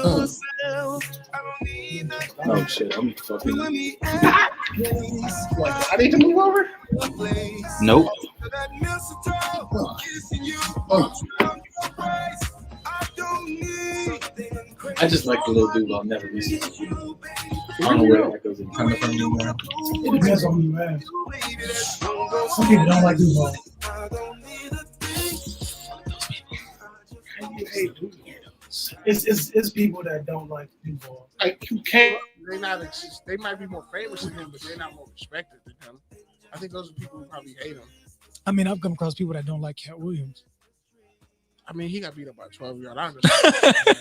Oh shit, I'm fucking. What? I need to move over. Nope. Oh. I just like the little dude. I'll never listen to. I don't know where that goes in. Kind of funny, man. It depends on who you ask. Some people don't like Duval. It's people that don't like Duval. Like you can't. They might be more famous than him, but they're not more respected than him. I think those are people who probably hate him. I mean, I've come across people that don't like Cat Williams. I mean, he got beat up by 12-year-old. I understand.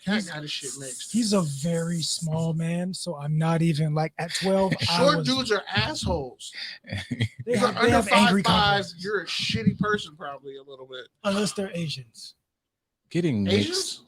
Cat got his shit mixed. He's a very small man, so I'm not even like at 12. Short dudes are assholes. They You're have angry 5'5", complexes. you're a shitty person, probably a little bit. Unless they're Asians. Getting mixed. Asians?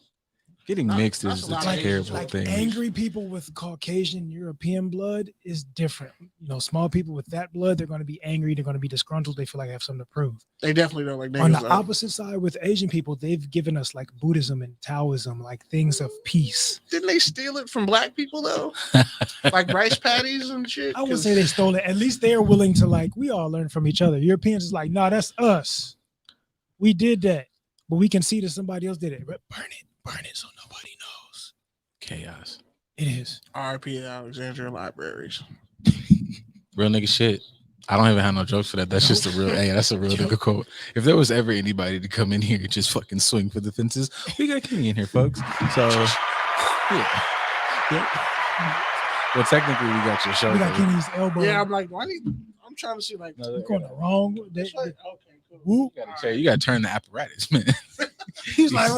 Getting mixed that's is a a lot of terrible Like thing. angry people with Caucasian European blood is different. You know, small people with that blood, they're going to be angry. They're going to be disgruntled. They feel like they have something to prove. They definitely don't like niggas. On the though. opposite side with Asian people, they've given us like Buddhism and Taoism, like things of peace. Didn't they steal it from black people though? Like rice patties and shit? I would say they stole it. At least they are willing to like, we all learn from each other. Europeans is like, nah, that's us. We did that. But we can see that somebody else did it. Burn it so nobody knows. Chaos. It is. RIP Alexandria Libraries. Real nigga shit. I don't even have no jokes for that. That's just a real, hey, that's a real nigga quote. If there was ever anybody to come in here and just fucking swing for the fences, we got Kenny in here, folks. So, yeah. Well, technically, we got your show. We got Kenny's elbow. Yeah, I'm like, I'm trying to see like. We're going the wrong. Okay, cool. Whoop. You gotta turn the apparatus, man. He's like,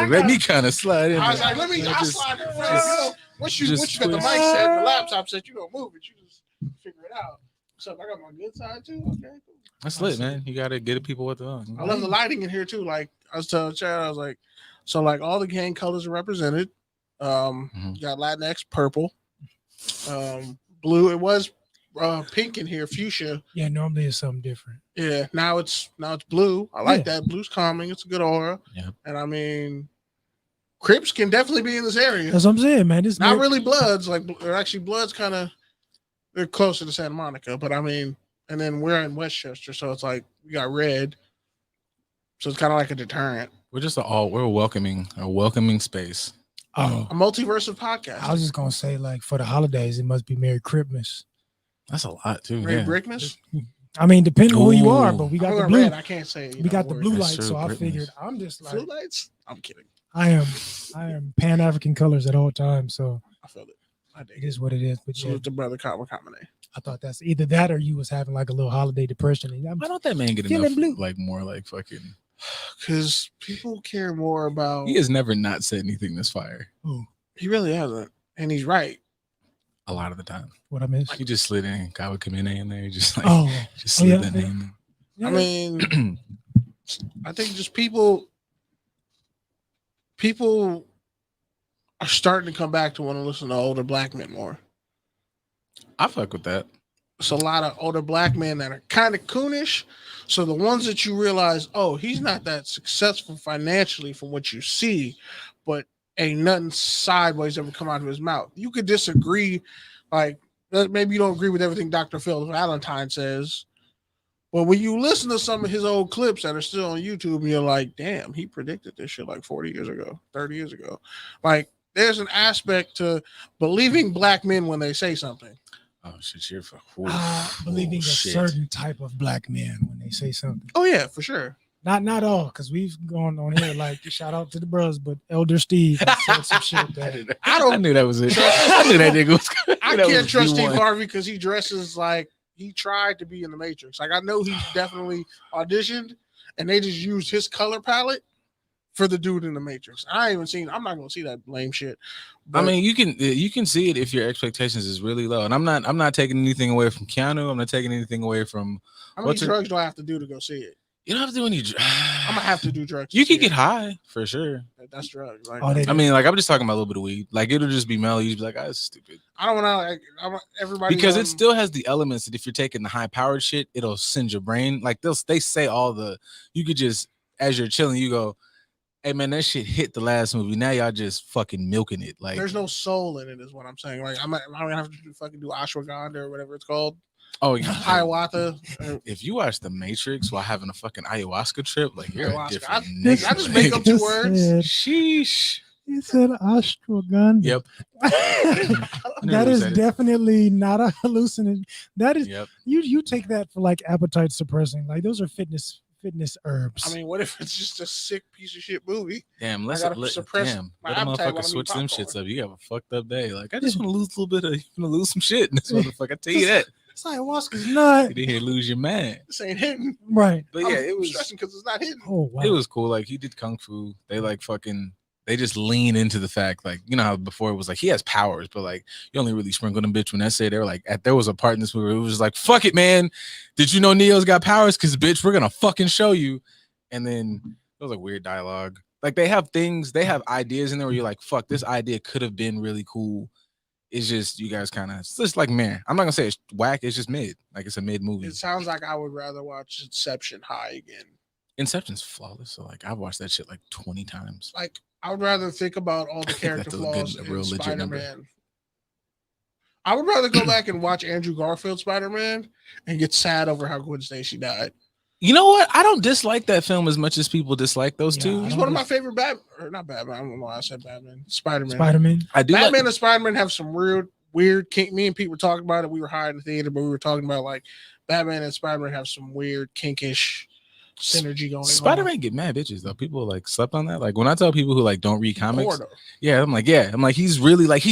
let me kind of slide in. I was like, I'll slide in front. Once you got the mic set, the laptop set, you don't move it. You just figure it out. So I got my good side too. Okay, cool. That's lit, man. You gotta get people with the. I love the lighting in here too. Like I was telling Chad, I was like, so like all the gang colors are represented. You got Latinx, purple, blue. It was pink in here, fuchsia. Yeah, normally it's something different. Yeah, now it's blue. I like that. Blue's calming. It's a good aura. Yeah, and I mean, Crips can definitely be in this area. That's what I'm saying, man. It's not really Bloods. Like, actually, Bloods kind of they're closer to Santa Monica, but I mean, and then we're in Westchester, so it's like we got red, so it's kind of like a deterrent. We're just we're a welcoming space. Oh, a multiversive podcast. I was just gonna say, like, for the holidays, it must be Merry Christmas. That's a lot too. Merry Brickmas. I mean, depending on who you are, but we got the blue. Red, I can't say. We got the blue lights, true, so I Brickmas. figured I'm just like blue lights. I'm kidding. I am Pan-African colors at all times, so I feel it. I dig it is what it is. But salute to brother Kamine. I thought that's either that or you was having like a little holiday depression. Why don't that man get enough blue? Like more like fucking? Because people care more about. He has never not said anything this fire. Ooh. He really hasn't, and he's right. A lot of the time. What I missed? He just slid in Kawa Kamine in there. Just like just slid that name in. Yeah. I mean, I think just people are starting to come back to want to listen to older black men more. I fuck with that. It's a lot of older black men that are kind of coonish. So the ones that you realize, oh, he's not that successful financially from what you see, but ain't nothing sideways ever come out of his mouth. You could disagree, like maybe you don't agree with everything Dr. Phil Valentine says, but when you listen to some of his old clips that are still on YouTube, and you're like, damn, he predicted this shit like 40 years ago, 30 years ago. Like, there's an aspect to believing black men when they say something. Oh shit, you're for believing a certain type of black man when they say something. Oh yeah, for sure. Not all, because we've gone on here like shout out to the bros, but Elder Steve said some shit that I knew that was it. I knew that nigga was good. I can't trust Steve Harvey because he dresses like he tried to be in the Matrix. Like I know he definitely auditioned, and they just used his color palette for the dude in the Matrix. I'm not gonna see that lame shit. But I mean, you can see it if your expectations is really low. And I'm not taking anything away from Keanu. I'm not taking anything away from how many drugs do I have to do to go see it? You don't have to do any. I'm gonna have to do drugs. You can get high for sure. That's drugs. Like, I mean, like I'm just talking about a little bit of weed. Like it'll just be mellow. You'd be like, "Oh, that's stupid." I don't want to. I want everybody because it still has the elements that if you're taking the high powered shit, it'll send your brain. Like they say all the. You could just as you're chilling, you go. Hey man, that shit hit the last movie. Now y'all just fucking milking it. Like, There's no soul in it, is what I'm saying. Like I'm gonna have to do ashwagandha or whatever it's called, oh, ayahuasca. if you watch The Matrix while having a fucking ayahuasca trip, like you're a Ayahuasca. different I nigga. just make up two words. Sheesh. He said ashwagandha. Yep. That is definitely not a hallucination. That is Yep. you take that for like appetite suppressing. Like those are fitness herbs. I mean, what if it's just a sick piece of shit movie? Damn, I gotta suppress my let a appetite when motherfucker I'm switch eating them popcorn. shits up. You have a fucked up day. Like, I just want to lose a little bit of, you want to lose some shit in this motherfucker. I tell you that. It's ayahuasca's not You didn't hear lose your mind. This ain't hitting. right. But yeah, I'm it was stressing because it's not hitting. Oh wow. it was cool. Like he did kung fu. They like fucking they just lean into the fact, like, you know how before it was like he has powers, but like you only really sprinkle them bitch when they say they're like there was a part in this movie where it was like, fuck it, man. Did you know Neo's got powers? Cause bitch, we're gonna fucking show you. And then it was like weird dialogue. Like they have ideas in there where you're like, fuck, this idea could have been really cool. It's just you guys kind of it's just like, man, I'm not gonna say it's whack, it's just mid. Like it's a mid movie. It sounds like I would rather watch Inception high again. Inception's flawless. So like I've watched that shit like 20 times. Like I would rather think about all the character That's a flaws good- a in real legit number. Spider-Man. I would rather go back and watch Andrew Garfield Spider-Man and get sad over how Gwen Stacy died. You know what? I don't dislike that film as much as people dislike those Yeah, two. I He's don't one of my favorite not Batman. I don't know why I said Batman. Spider-Man. Spider-Man. I do Batman like, and Spider-Man have some weird kink. Me and Pete were talking about it. We were high in the theater, but we were talking about like Batman and Spider-Man have some weird kinkish synergy going on. Spider-Man get mad bitches though. People like slept on that. Like when I tell people who like don't read comics, Porno. I'm like he's really like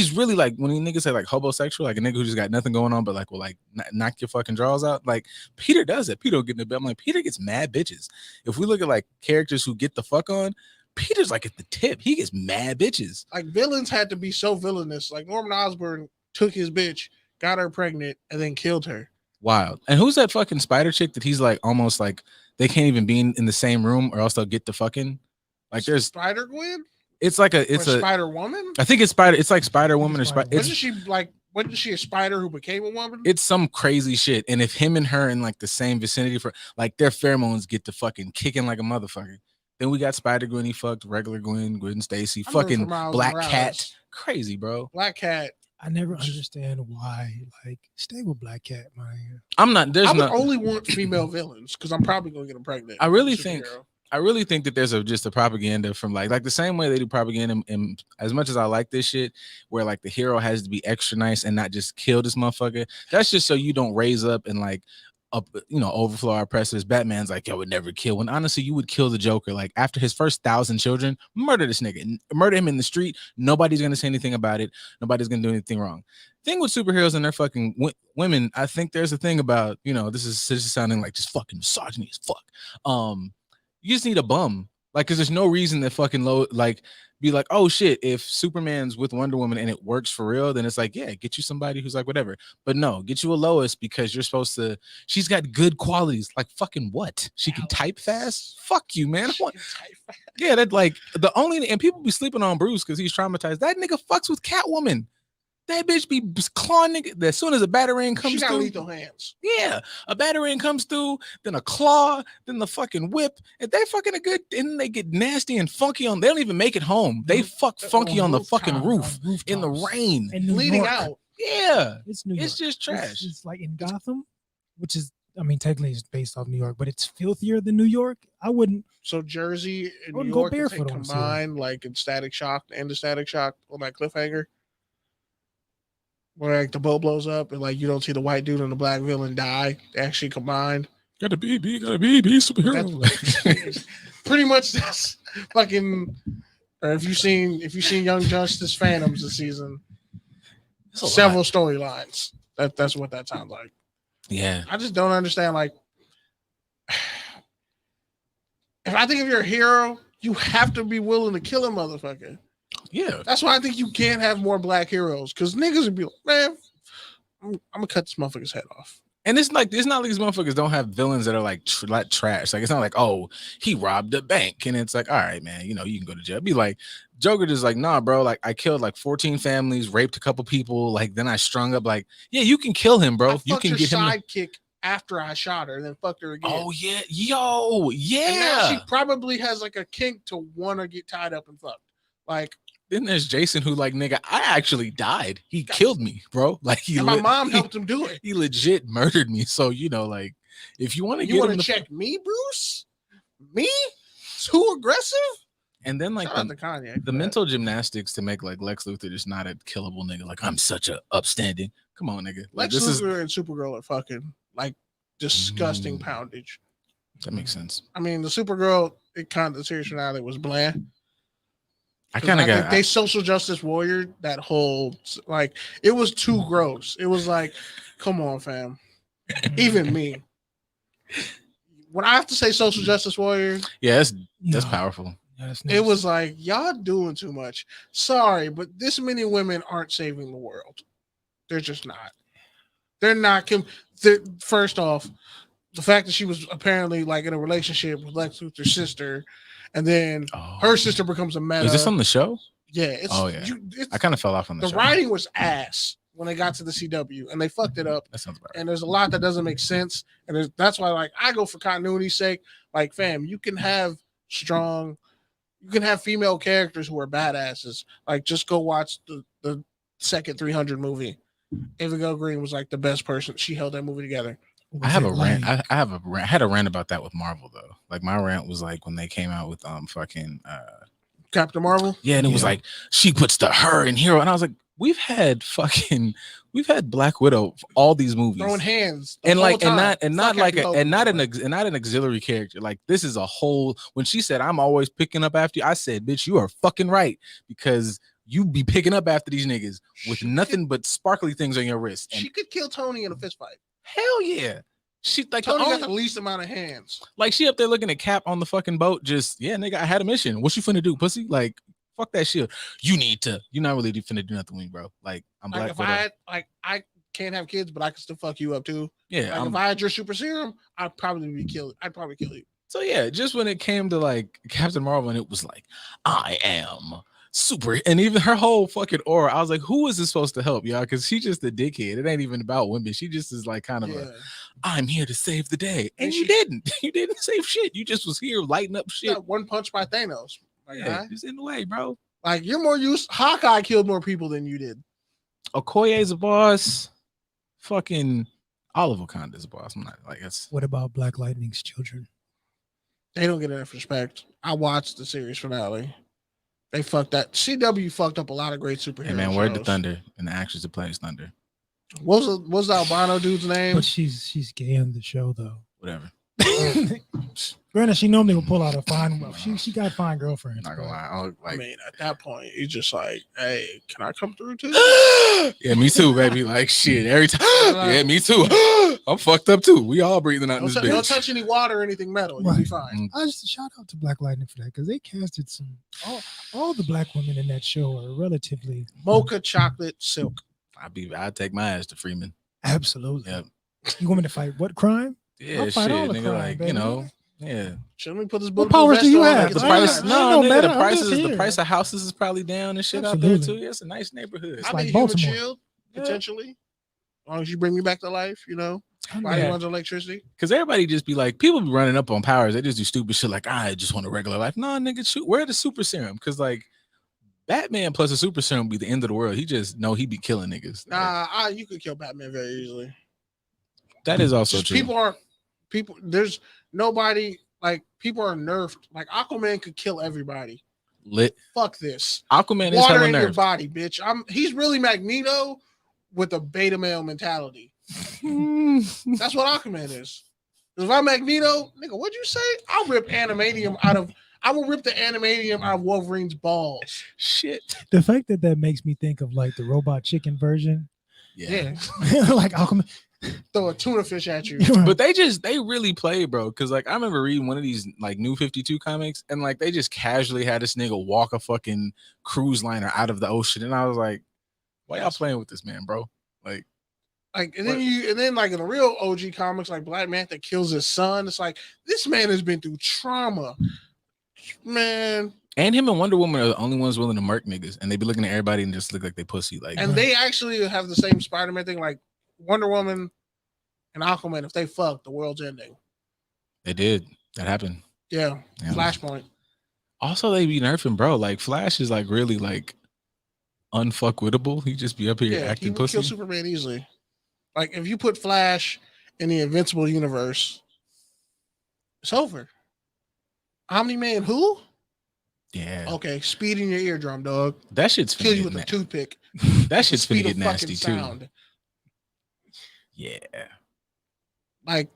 when niggas say like homosexual, like a nigga who just got nothing going on, but like will like knock your fucking drawers out. Like Peter does it. Peter will get in the bed. I'm like, Peter gets mad bitches. If we look at like characters who get the fuck on, Peter's like at the tip. He gets mad bitches. Like villains had to be so villainous. Like Norman Osborn took his bitch, got her pregnant, and then killed her. Wild. And who's that fucking spider chick that he's like almost like they can't even be in the same room or else they'll get the fucking like there's Spider Gwen? it's like a Spider Woman? I think it's like Spider Woman or Spider- Wasn't she a spider who became a woman? it's some crazy shit. And if him and her in like the same vicinity for like their pheromones get to fucking kicking like a motherfucker. Then we got Spider Gwen, he fucked regular Gwen Stacy, I'm rooting fucking for Miles Black Morales. Cat. Crazy, bro. Black Cat. I never understand why. Like, stay with Black Cat, man. I'm not there's I would no only want female villains because I'm probably gonna get them pregnant. I really Superhero. think I really think that there's just a propaganda from like the same way they do propaganda and as much as I like this shit where like the hero has to be extra nice and not just kill this motherfucker. That's just so you don't raise up and like overflow our oppressors. Batman's like, yo, would never kill. When honestly, you would kill the Joker. Like after his first 1,000 children, murder this nigga, murder him in the street. Nobody's gonna say anything about it. Nobody's gonna do anything wrong. Thing with superheroes and their fucking women, I think there's a thing about this is sounding like just fucking misogyny as fuck. You just need a bum, like, because there's no reason to fucking be like, oh shit, if Superman's with Wonder Woman and it works for real, then it's like, yeah, get you somebody who's like whatever. But no, get you a Lois because you're supposed to. She's got good qualities, like fucking what? She can type fast. Fuck you, man. Yeah, that like the only and people be sleeping on Bruce because he's traumatized. That nigga fucks with Catwoman. That bitch be clawing nigga. As soon as a batarang comes she got through, lethal hands. yeah, a batarang comes through, then a claw, then the fucking whip. If they fucking a good, and they get nasty and funky on. They don't even make it home. They fuck funky on the fucking roof in the rain, in New Bleeding York. out. Yeah, It's New York. it's just trash. It's like in Gotham, which is, I mean, technically it's based off New York, but it's filthier than New York. I wouldn't. So Jersey and New wouldn't go York, if they barefoot on combine like in Static Shock and the Static Shock on that cliffhanger, where like the boat blows up and like you don't see the white dude and the black villain die. They actually combined. Gotta be superhero. Pretty much that's fucking. Or if you've seen Young Justice Phantoms this season, several storylines. That's what that sounds like. Yeah, I just don't understand. Like, if you're a hero, you have to be willing to kill a motherfucker. yeah. That's why I think you can't have more black heroes because niggas would be like, man, I'm gonna cut this motherfucker's head off. And it's not like these motherfuckers don't have villains that are like trash. Like it's not like, oh, he robbed a bank, and it's like, all right, man, you can go to jail. It'd be like Joker just like, nah, bro, like I killed like 14 families, raped a couple people, like then I strung up. Like, yeah, you can kill him, bro. You can your get him. sidekick after I shot her and then fucked her again. Oh yeah, yo, yeah. And now she probably has like a kink to want to get tied up and fucked. Like, then there's Jason who like, nigga, I actually died. He killed me, bro. Like and my mom helped him do it. He legit murdered me. So like, if you want to, you want to check me, Bruce? Me? Too aggressive? And then like the mental gymnastics to make like Lex Luthor just not a killable nigga. Like, I'm such a upstanding. Come on, nigga. Like, Lex Luthor and Supergirl are fucking like disgusting poundage. That makes sense. I mean, the Supergirl, the series finale was bland. I kind of got they social justice warrior that whole like it was too gross. It was like, come on, fam. Even me. When I have to say social justice warrior, yeah, that's powerful. It was like, y'all doing too much. Sorry, but this many women aren't saving the world. They're just not. They're not. First off, the fact that she was apparently like in a relationship with Lex Luthor's sister, and then her sister becomes a meta. Is this on the show? Yeah. I kind of fell off on the show. The writing was ass when they got to the CW, and they fucked it up. That sounds about right. And there's a lot that doesn't make sense, and that's why like I go for continuity's sake. Like, fam, you can have female characters who are badasses. Like, just go watch the second 300 movie. Ava Gale Green was like the best person. She held that movie together. I have a rant. I had a rant about that with Marvel though. Like, my rant was like when they came out with fucking Captain Marvel. Yeah, and it was like she puts her in hero, and I was like, we've had Black Widow all these movies throwing hands and like and not an auxiliary character. Like, this is a whole. When she said, "I'm always picking up after you," I said, "Bitch, you are fucking right," because you be picking up after these niggas with nothing but sparkly things on your wrist. She could kill Tony in a fist fight. Hell yeah. She like Tony got the least amount of hands. Like, she up there looking at Cap on the fucking boat. Just nigga, I had a mission. What you finna do, pussy? Like, fuck that shit. You're not really finna do nothing with me, bro. Like, I'm like, Black Widow. I can't have kids, but I can still fuck you up too. Yeah. Like, if I had your super serum, I'd probably kill you. So yeah, just when it came to like Captain Marvel, and it was like, I am super, and even her whole fucking aura, I was like, who is this supposed to help, y'all? Because she's just a dickhead. It ain't even about women. She just is like kind of I'm here to save the day, and you didn't save shit. You just was here lighting up shit. Got one punch by Thanos. Just in the way, bro. Like, you're more used. Hawkeye killed more people than you did. Okoye's a boss. Fucking all of Wakanda's a boss. I'm not like that's. What about Black Lightning's children? They don't get enough respect. I watched the series finale. They fucked that. CW fucked up a lot of great superheroes. Hey man, where'd the Thunder and the actress that plays Thunder? What's the albino dude's name? But she's gay on the show though. Whatever. Granted, she normally will pull out a fine. She got fine girlfriends. Not gonna lie. I mean, at that point, you're just like, hey, can I come through too? Yeah, me too, baby. Like, shit, every time. Yeah, me too. I'm fucked up too. We all breathing out in this bitch. Don't touch any water or anything metal. You'll be fine. I just shout out to Black Lightning for that, because they casted all the black women in that show are relatively mocha chocolate silk. I'd take my ass to Freeman. Absolutely. Yep. You want me to fight what crime? Yeah, shit, nigga. Crime, like, baby. You know. Yeah. Should we put this book? What powers do you have? The price, the price of houses is probably down and shit out there too. Yeah, it's a nice neighborhood. It's like Baltimore. Shield, potentially. As long as you bring me back to life, you know. Body runs on electricity. Because everybody just be like, people be running up on powers. They just do stupid shit like, I just want a regular life. No, nigga, shoot. Where the super serum? Because like, Batman plus a super serum would be the end of the world. He just know he be killing niggas. Nah, you could kill Batman very easily. That is also true. There's nobody, like, people are nerfed. Like, Aquaman could kill everybody. Lit. Fuck this. Aquaman is water hella in nerfed. Your body, bitch. He's really Magneto with a beta male mentality. That's what Aquaman is. If I'm Magneto, nigga, what'd you say? I will rip the adamantium out of Wolverine's balls. Shit. The fact that makes me think of like the Robot Chicken version. Yeah. Like Aquaman. Throw a tuna fish at you. But they really play, bro. Because like I remember reading one of these like New 52 comics, and like they just casually had this nigga walk a fucking cruise liner out of the ocean, and I was like, why y'all playing with this man, bro? Like and then like in the real OG comics, like Black Manta kills his son. It's like, this man has been through trauma, man. And him and Wonder Woman are the only ones willing to murk niggas, and they be looking at everybody and just look like they pussy. Like, and they actually have the same Spider-Man thing. Like Wonder Woman and Aquaman, if they fuck, the world's ending. They did. That happened. Yeah. Yeah. Flashpoint. Also, they be nerfing, bro. Like Flash is like really like unfuckwittable. He just be up here Yeah, he acting would pussy. kill Superman easily. Like if you put Flash in the Invincible universe, it's over. Omni-Man who? Yeah. Okay, speed in your eardrum, dog. That shit's Kill finna you get with a toothpick. that shit's finna Speed get of nasty fucking too. sound. Yeah. Like,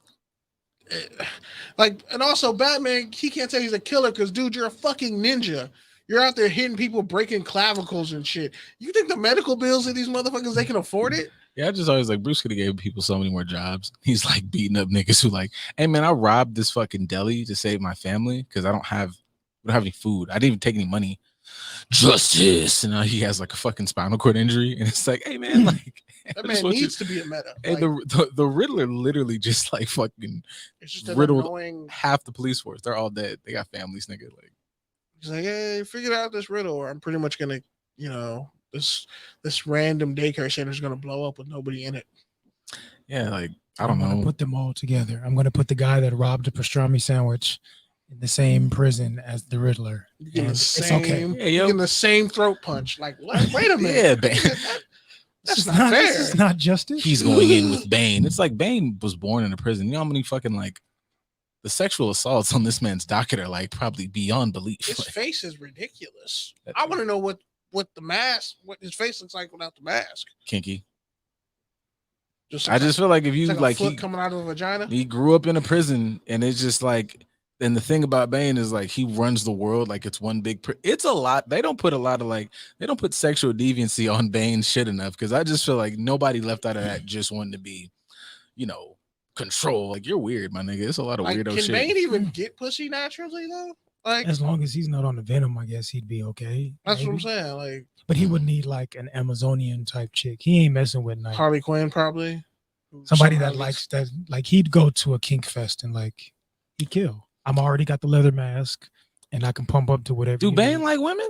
and also Batman, he can't say he's a killer because, dude, you're a fucking ninja. You're out there hitting people, breaking clavicles and shit. You think the medical bills of these motherfuckers, they can afford it? Yeah, I just always like Bruce could have gave people so many more jobs. He's like beating up niggas who like, hey man, I robbed this fucking deli to save my family because we don't have any food. I didn't even take any money. Justice, and now he has like a fucking spinal cord injury, and it's like, hey man, like that man needs to be a meta. Hey, like, the Riddler literally just like fucking it's just riddled annoying... half the police force. They're all dead. They got families, nigga. Like he's like, hey, figure out this riddle, or I'm pretty much gonna, this random daycare center is gonna blow up with nobody in it. Yeah, like I don't know. I'm gonna put them all together. I'm gonna put the guy that robbed a pastrami sandwich in the same prison as the Riddler. It's okay. Yeah, you're in the same throat punch. Like, what? Wait a minute. Yeah, Bane. That's not fair. This is not justice. He's going in with Bane. It's like Bane was born in a prison. You know how many fucking like the sexual assaults on this man's docket are like probably beyond belief. His like, face is ridiculous. I want to know what the mask, what his face looks like without the mask. Kinky. I just feel like if you like foot coming out of a vagina. He grew up in a prison, and it's just like. And the thing about Bane is like he runs the world like it's one big. It's a lot. They don't put a lot of like they don't put sexual deviancy on Bane's shit enough because I just feel like nobody left out of that just wanting to be, control. Like you're weird, my nigga. It's a lot of weirdo shit. Can Bane even get pussy naturally though? Like as long as he's not on the Venom, I guess he'd be okay. That's maybe. What I'm saying. Like, but he would need like an Amazonian type chick. He ain't messing with Night. Harley Quinn probably. Somebody that likes that. Like he'd go to a kink fest and like he'd kill. I'm already got the leather mask, and I can pump up to whatever. Do Bane like women?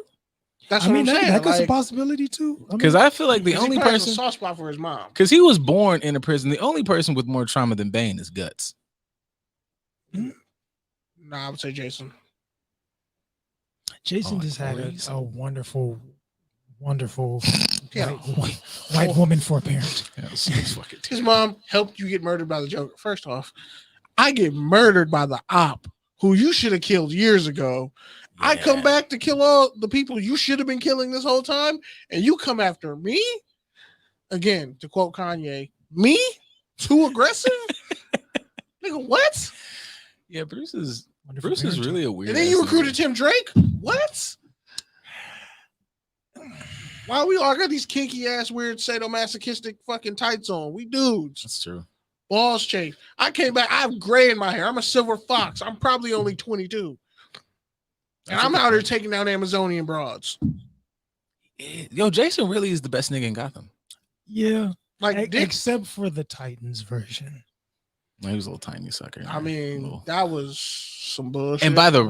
That's what I'm saying. That's like, a possibility too. Because I feel like the only person a soft spot for his mom. Because he was born in a prison. The only person with more trauma than Bane is Guts. Nah, I would say Jason. Jason just had a wonderful white woman for a parent. Yeah, his mom helped you get murdered by the Joker. First off. I get murdered by the op who you should have killed years ago. Yeah. I come back to kill all the people you should have been killing this whole time, and you come after me? Again, to quote Kanye, me? Too aggressive? Nigga, what? Yeah, Bruce is really a weird. And then you recruited Tim Drake? What? Why we all got these kinky ass weird sadomasochistic fucking tights on? We dudes. That's true. Balls changed. I came back. I have gray in my hair. I'm a silver fox. I'm probably only 22. And I'm out here taking down Amazonian broads. Yo, Jason really is the best nigga in Gotham. Yeah. Like except for the Titans version. No, he was a little tiny sucker. I mean, that was some bullshit. And by the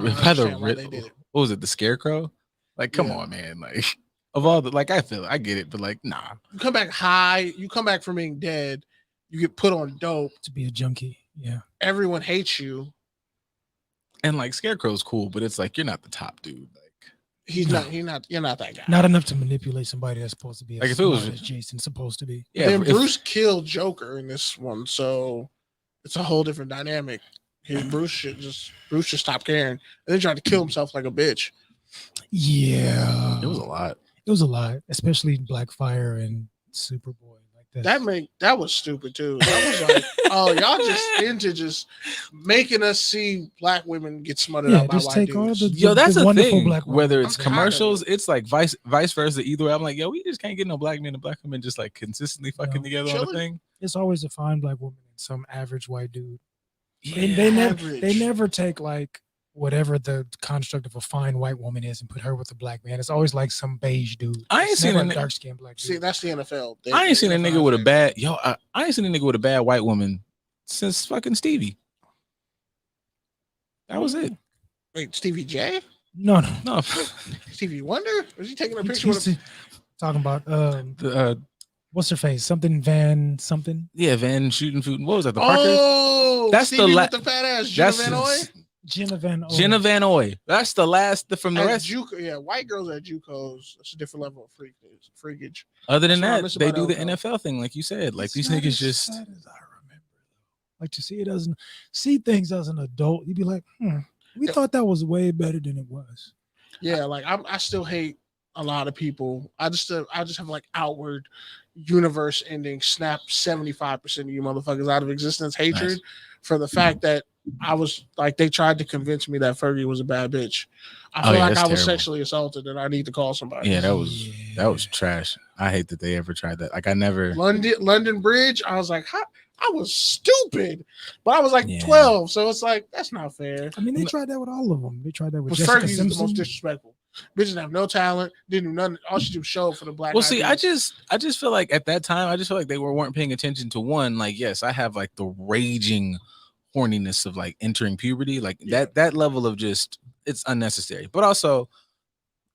what was it, the Scarecrow? Like, come on, man. Like of all the I get it, but like, nah. You come back high, you come back from being dead. You get put on dope to be a junkie. Yeah. Everyone hates you. And like Scarecrow's cool, but it's like you're not the top dude. Like you're not that guy. Not enough to manipulate somebody that's supposed to be like if it was Jason's supposed to be. Yeah. Then Bruce killed Joker in this one, so it's a whole different dynamic. Bruce should stop caring. And then tried to kill himself like a bitch. Yeah. It was a lot. It was a lot, especially Blackfire and Superboy. That was stupid too. That was like, oh, y'all just into just making us see black women get smothered out by white dudes. That's the thing. Whether it's commercials, it's like vice versa. Either way, I'm like, yo, we just can't get no black men and black women just like consistently fucking together on the thing. It's always a fine black woman and some average white dude. Yeah, they never take like whatever the construct of a fine white woman is and put her with a black man. It's always like some beige dude. I ain't seen a dark skinned black dude. See, that's the NFL. I ain't seen a nigga with a bad I ain't seen a nigga with a bad white woman since fucking Stevie. That was it. Wait, Stevie J? No. Stevie Wonder? Was he taking a picture with talking about What's her face? Something Van something. Yeah, Van shooting food. What was that? The Parkers? Oh, That's Stevie the with the fat ass. Gina That's Van Oy. Jenna Van. Jenna Van Oy. That's the last from the At rest. JUCO, yeah, white girls at JUCOs. That's a different level of freakage. Other than That's what I that, miss they about do the Elko. NFL thing, like you said. Like It's these not niggas as just. sad as I remember. Like to see it as see things as an adult, you'd be like, we thought that was way better than it was. Yeah, like I still hate a lot of people. I just have like outward universe ending. Snap 75% of you motherfuckers out of existence. Hatred Nice. for the fact that I was like they tried to convince me that Fergie was a bad bitch. I feel like that's I was terrible. sexually assaulted and I need to call somebody. Yeah, that was trash. I hate that they ever tried that. Like I never. London Bridge. I was like, I was stupid, but I was like Yeah. 12, so it's like that's not fair. I mean, they tried that with all of them. They tried that with But Jessica Fergie is the Simpson. most disrespectful. Bitch didn't have no talent, didn't do nothing. All she did was show up for the black. Well, see, I Peas. just feel like at that time, I just feel like they weren't paying attention to one. Like, yes, I have like the raging horniness of like entering puberty, like that level of just it's unnecessary. But also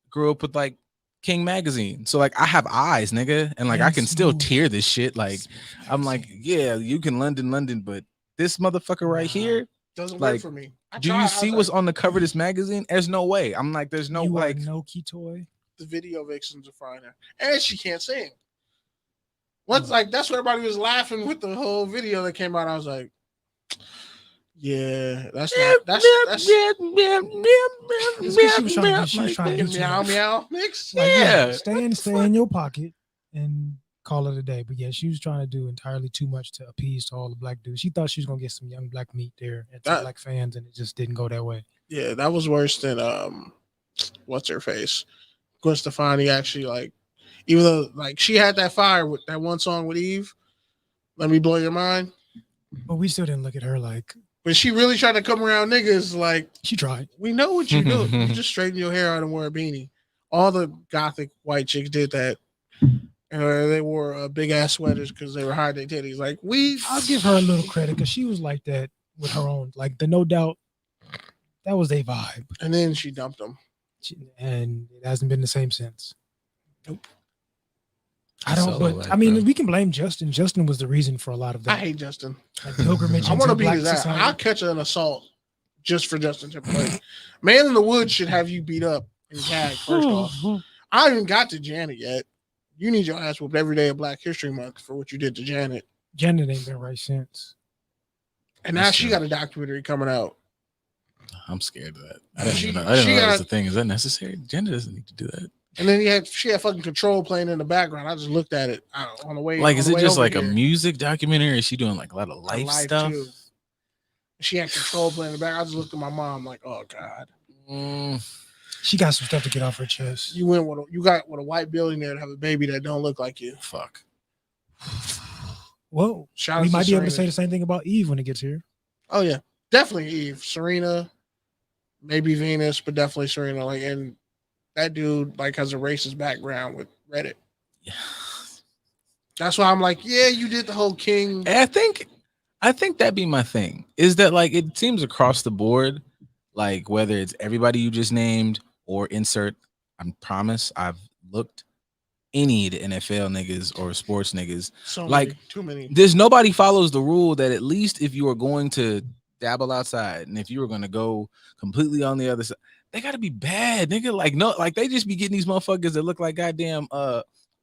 grew up with like King magazine, so like I have eyes, nigga, and like I can still tear this shit. Like I'm like, yeah, you can London, but this motherfucker right here doesn't like, work for me. Do you see what's on the cover of this magazine? There's no way. I'm like, there's no like no key toy. The video vixens are finer, and she can't sing. What's like that's what everybody was laughing with the whole video that came out. I was like, yeah, that's not that's she was trying to meow meow mix. Like, stay in your pocket and call it a day. But yeah, she was trying to do entirely too much to appease to all the black dudes. She thought she was gonna get some young black meat there and some black fans, and it just didn't go that way. Yeah, that was worse than what's her face? Gwen Stefani actually like, even though like she had that fire with that one song with Eve, Let Me Blow Your Mind. But we still didn't look at her like. But she really tried to come around niggas like she tried. We know what you do. You just straighten your hair out and wear a beanie. All the gothic white chicks did that. They wore big ass sweaters because they were hiding their titties. Like I'll give her a little credit because she was like that with her own. Like the No Doubt, that was their vibe. And then she dumped them. And it hasn't been the same since. Nope. I don't. But I mean, we can blame Justin. Justin was the reason for a lot of that. I hate Justin. Like pilgrimage. I want to be his ass. I'll catch an assault just for Justin Timberlake. Man in the Woods should have you beat up and tagged first off. I haven't even got to Janet yet. You need your ass whooped every day of Black History Month for what you did to Janet. Janet ain't been right since. And now she got a documentary coming out. I'm scared of that. I didn't know that was the thing. Is that necessary? Janet doesn't need to do that. And then she had fucking Control playing in the background. I just looked at it on the way. Like, is it just like here. a music documentary? Or is she doing like a lot of life stuff? Too. She had Control playing in the back. I just looked at my mom like, oh God. She got some stuff to get off her chest. You got with a white billionaire to have a baby that don't look like you. Fuck. Whoa. We might be able to say the same thing about Eve when it gets here. Oh yeah, definitely Eve, Serena, maybe Venus, but definitely Serena. Like, and that dude like has a racist background with Reddit. Yeah. That's why I'm like, yeah, you did the whole king. I think that'd be my thing. Is that like it seems across the board, like whether it's everybody you just named or insert. I promise I've looked any of the NFL niggas or sports niggas. So like too many. There's nobody follows the rule that at least if you are going to dabble outside and if you were going to go completely on the other side, they got to be bad, nigga. Like no, like they just be getting these motherfuckers that look like goddamn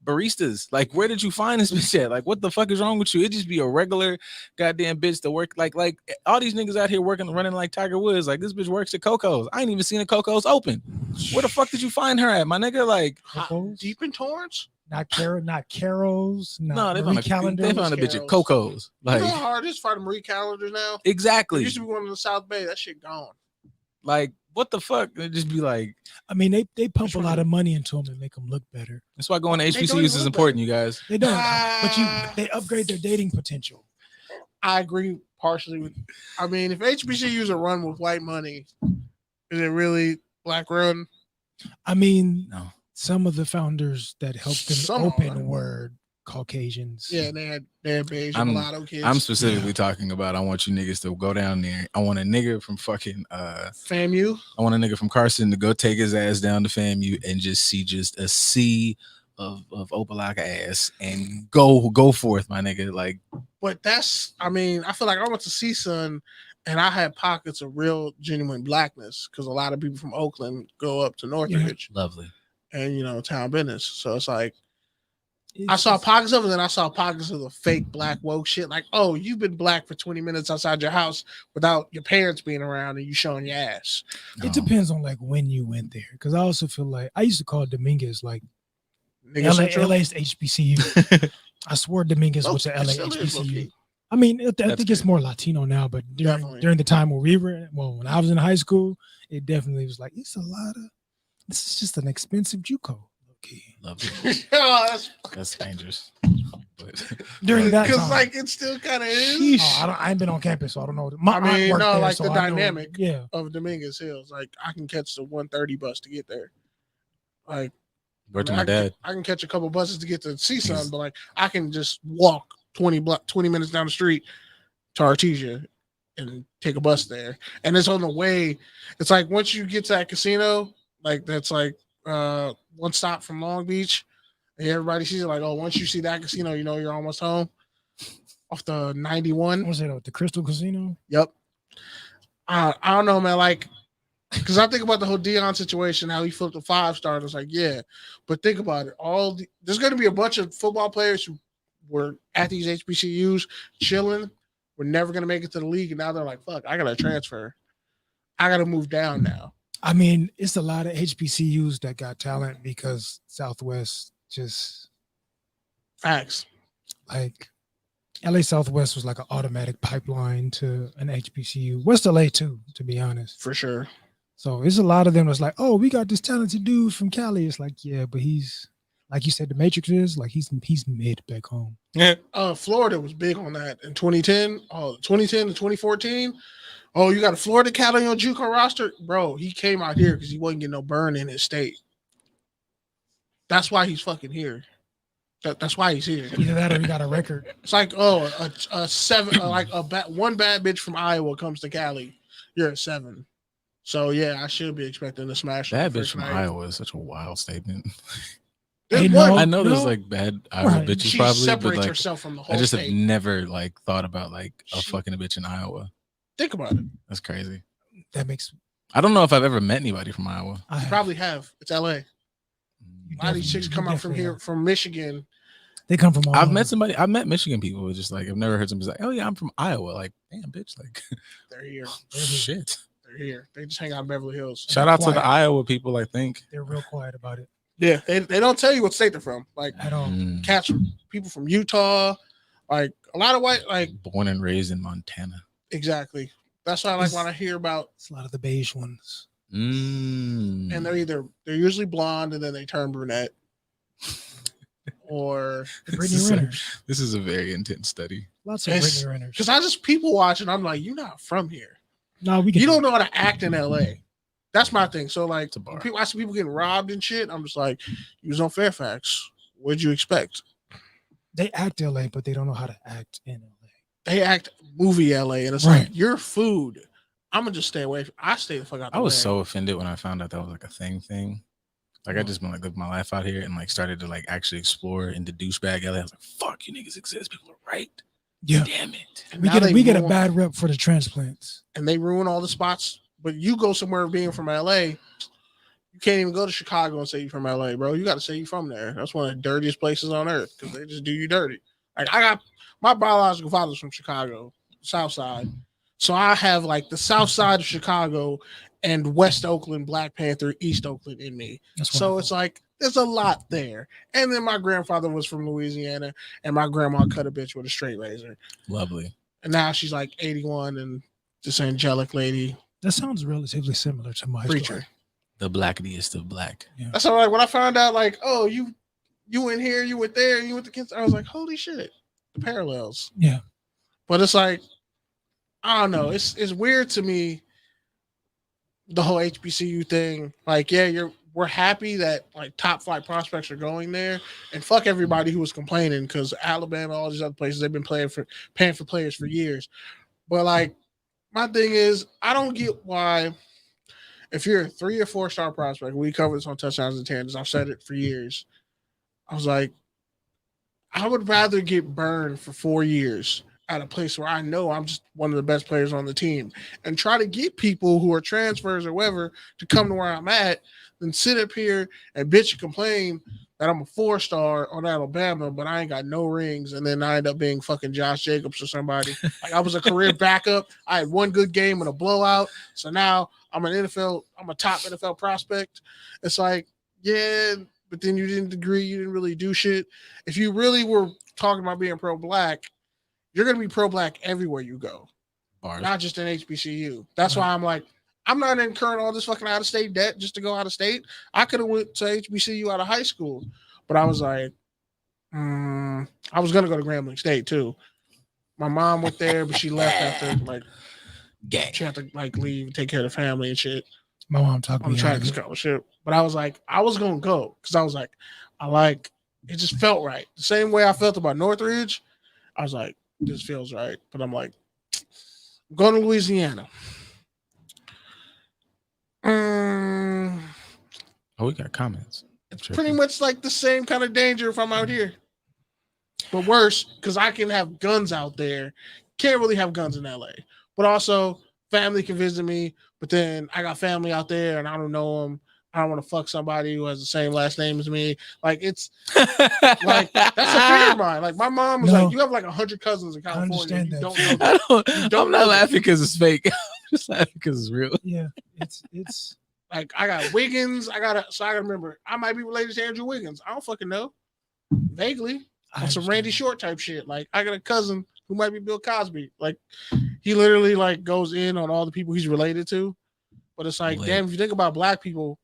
baristas. Like where did you find this bitch at? Like what the fuck is wrong with you? It just be a regular goddamn bitch to work like all these niggas out here running like Tiger Woods. Like this bitch works at Coco's. I ain't even seen a Coco's open. Where the fuck did you find her at, my nigga? Like deep in Torrance? Not Carol's. No, they found a bitch at Coco's. Like you know how hard it is to find Marie Callender's now? Exactly. It used to be one in the South Bay. That shit gone. Like what the fuck? It just be like, I mean, they pump a lot of money into them and make them look better. That's why going to HBCUs is important, you guys. They don't, but they upgrade their dating potential. I agree partially with. I mean, if HBCUs are run with white money, is it really black run? I mean, no. Some of the founders that helped them open were Caucasians. Yeah, they had beige mulatto kids. I'm specifically talking about I want you niggas to go down there. I want a nigga from fucking FAMU. I want a nigga from Carson to go take his ass down to FAMU and just see just a sea of Opalaka ass and go forth, my nigga. Like, But that's, I mean, I feel like I went to CSUN and I had pockets of real, genuine blackness because a lot of people from Oakland go up to Northridge lovely. and, town business. So it's like, I It's saw just- pockets of it, and then I saw pockets of the fake black woke shit. Like, oh, you've been black for 20 minutes outside your house without your parents being around and you showing your ass. It depends on like when you went there, because I also feel like I used to call Dominguez like Nigga Central. LA's HBCU. I swore Dominguez Low- was the it LA still is low-key. HBCU. I mean, I That's think it's good. more Latino now, but Definitely. during the time when when I was in high school, it definitely was like it's a lot of. This is just an expensive JUCO. Okay. Lovely. Yeah, That's dangerous. But During that because time, like it still kind of is oh, I ain't been on campus, so I don't know. My I aunt mean, worked no, there, like so the I know- dynamic. Yeah, of Dominguez Hills. Like I can catch the 130 bus to get there. Like word to I my can- dad. I can catch a couple buses to get to CSUN, Yes. but like I can just walk 20 minutes down the street to Artesia and take a bus there. And it's on the way. It's like once you get to that casino, like that's like one stop from Long Beach. And everybody sees it like, oh, once you see that casino, you know you're almost home. Off the 91. was it the Crystal Casino? Yep. I don't know, man. Like, because I think about the whole Dion situation, how he flipped a 5-star. It's like, yeah, but think about it. There's going to be a bunch of football players who were at these HBCUs chilling. We're never going to make it to the league, and now they're like, fuck, I got to transfer. I got to move down now. I mean, it's a lot of HBCUs that got talent because Southwest just Facts. like LA Southwest was like an automatic pipeline to an HBCU. West LA too, to be honest. For sure. So it's a lot of them that's like, oh, we got this talented dude from Cali. It's like, yeah, but he's like you said, the Matrix is like he's mid back home. Florida was big on that in 2010. Oh, 2010 to 2014. Oh, you got a Florida cat on your JUCO roster, bro. He came out here because he wasn't getting no burn in his state. That's why he's fucking here. That's why he's here. Either that or he got a record. It's like, oh, a 7, like one bad bitch from Iowa comes to Cali. You're a 7. So yeah, I should be expecting to smash. on Bad the bitch first from night. Iowa is such a wild statement. There's Hey, one. no. I know there's no. like bad Iowa Right. bitches She probably, but separates like herself from the whole I just have state. never like thought about like a She- fucking a bitch in Iowa. Think about it. That's crazy. That makes I don't know if I've ever met anybody from Iowa. I You have. probably have. It's LA. A lot of these Definitely- chicks come you out from definitely here, have. from Michigan. They come from all I've over. met somebody. I've met Michigan people. Just like I've never heard somebody like, "Oh yeah, I'm from Iowa." Like, damn, bitch. Like, They're here. shit. They're here. They just hang out in Beverly Hills. Shout out to the Quiet. Iowa people. I think. They're real quiet about it Yeah, they don't tell you what state they're from. Like at all. cats from people from Utah, like a lot of white, like Born and raised in Montana. exactly. That's why I like It's- when I hear about, It's a lot of the beige ones. Mm. and they're usually blonde and then they turn brunette, or The This Brittany is a- Renners. This is a very intense study. Lots of It's- Brittany Renners. because I just people watch and I'm like, you're not from here. No, we can. You don't know how to act in LA. That's my thing. So like, It's a bar. when people, I see people getting robbed and shit. I'm just like, you was on Fairfax. What'd you expect? They act LA, but they don't know how to act in LA. They act movie LA, and it's Right. like your food. I'm gonna just stay away. I stay the fuck out. I the was way. so offended when I found out that was like a thing. Like I just been like living my life out here and like started to like actually explore into douchebag LA. I was like, fuck, you niggas exist. People are right. Yeah, Damn it. And we now get a, they we get a ruin- bad rep for the transplants. and they ruin all the spots. But you go somewhere being from LA, you can't even go to Chicago and say you're from LA, bro. You got to say you're from there. That's one of the dirtiest places on earth because they just do you dirty. Like I got my biological father's from Chicago, South Side, so I have like the South Side of Chicago and West Oakland, Black Panther, East Oakland in me. That's So wonderful. it's like there's a lot there. And then my grandfather was from Louisiana, and my grandma cut a bitch with a straight razor. Lovely. And now she's like 81 and this angelic lady that sounds relatively similar to my preacher. story. The blackest of black. That's all right. When I found out, like, oh, you went here, you went there, you went to kids, I was like, holy shit, the parallels. Yeah. But it's like, I don't know. It's weird to me, the whole HBCU thing. Like, yeah, we're happy that like top flight prospects are going there, and fuck everybody who was complaining because Alabama, all these other places, they've been paying for players for years. But like, my thing is, I don't get why. If you're a 3 or 4 star prospect, we cover this on touchdowns and tangents. I've said it for years. I was like, I would rather get burned for 4 years at a place where I know I'm just one of the best players on the team and try to get people who are transfers or whatever to come to where I'm at than sit up here and bitch and complain that I'm a 4-star on Alabama, but I ain't got no rings. And then I end up being fucking Josh Jacobs or somebody. Like I was a career backup. I had one good game and a blowout. So now I'm a top NFL prospect. It's like, yeah, but then you didn't agree. You didn't really do shit. If you really were talking about being pro-black, you're going to be pro-black everywhere you go. Bars. Not just in HBCU. That's why I'm like, I'm not incurring all this fucking out-of-state debt just to go out of state. I could have went to HBCU out of high school, but I was like, I was going to go to Grambling State too. My mom went there, but she left after like, she had to like leave and take care of the family and shit. My mom talked on me track out of it. scholarship. But I was like, I was going to go because I was like, it just felt right. The same way I felt about Northridge. I was like, this feels right. But I'm like, I'm going to Louisiana. Oh, we got comments. It's pretty much like the same kind of danger if I'm out here. But worse, because I can have guns out there. Can't really have guns in LA. But also, family can visit me. But then I got family out there and I don't know them. I don't want to fuck somebody who has the same last name as me. Like, it's like, that's a fear of mine. Like, my mom was like, you have like 100 cousins in California. You don't know that. I'm not laughing because it's fake. I'm just laughing because it's real. Yeah, it's like, I got Wiggins. I gotta remember, I might be related to Andrew Wiggins. I don't fucking know. Vaguely. On some Randy Short type shit. Like, I got a cousin who might be Bill Cosby. Like, he literally like goes in on all the people he's related to. But it's like, damn, if you think about black people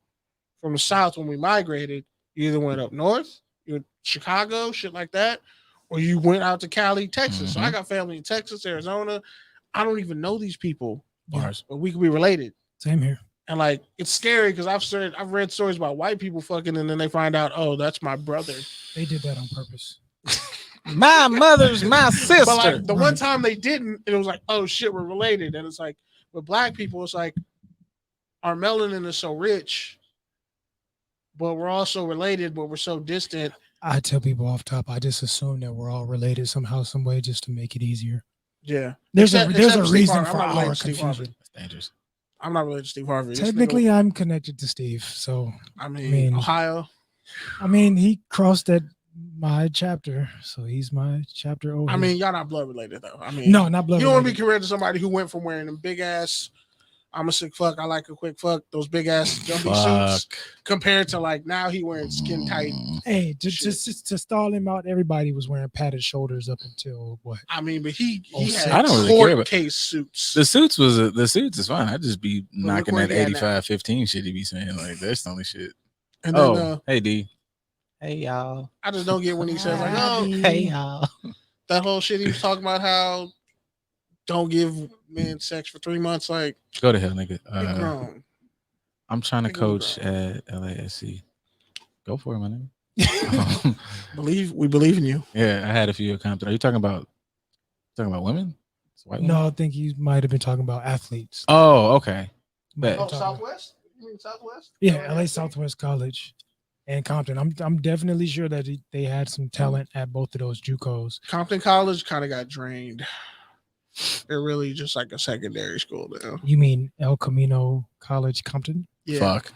from the South when we migrated, you either went up north, you went Chicago, shit like that, or you went out to Cali, Texas. Mm-hmm. So I got family in Texas, Arizona. I don't even know these people, Bars. but we could be related. Same here. And like, it's scary because I've read stories about white people fucking, and then they find out, oh, that's my brother. They did that on purpose. My mother's my sister. But like the one time they didn't, it was like, oh shit, we're related. And it's like with black people, it's like our melanin is so rich, but we're also related, but we're so distant. I tell people off top, I just assume that we're all related somehow, some way, just to make it easier. Yeah, there's a reason for our confusion. That's dangerous. I'm not related to Steve Harvey. Technically, I'm connected to Steve, so I mean Ohio. I mean, he crossed at my chapter, so he's my chapter over. I mean, y'all not blood related though. I mean, no, not blood. You don't want to be compared to somebody who went from wearing them big ass, I'm a sick fuck, I like a quick fuck, those big ass jumpy suits, compared to like now he wearing skin tight. Hey, just to stall him out, everybody was wearing padded shoulders up until what? I mean, but he had I don't really care about case suits. The suits is fine. I just be knocking that 85-15 shit he be saying. Like, that's the only shit. And then, hey D. Hey y'all. I just don't get when he says like, oh, Hey y'all. That whole shit he was talking about, how don't give men sex for 3 months. Like, go to hell, nigga. Grown. I'm trying to coach at LASC. Go for it, my nigga. We believe in you. Yeah, I had a few at Compton. Are you talking about women? No, I think you might have been talking about athletes. Oh, okay. Oh, Southwest? You mean Southwest? Yeah, LA Southwest College and Compton. I'm definitely sure that they had some talent at both of those JUCOs. Compton College kind of got drained. They're really just like a secondary school now. You mean El Camino College, Compton? Yeah. Fuck.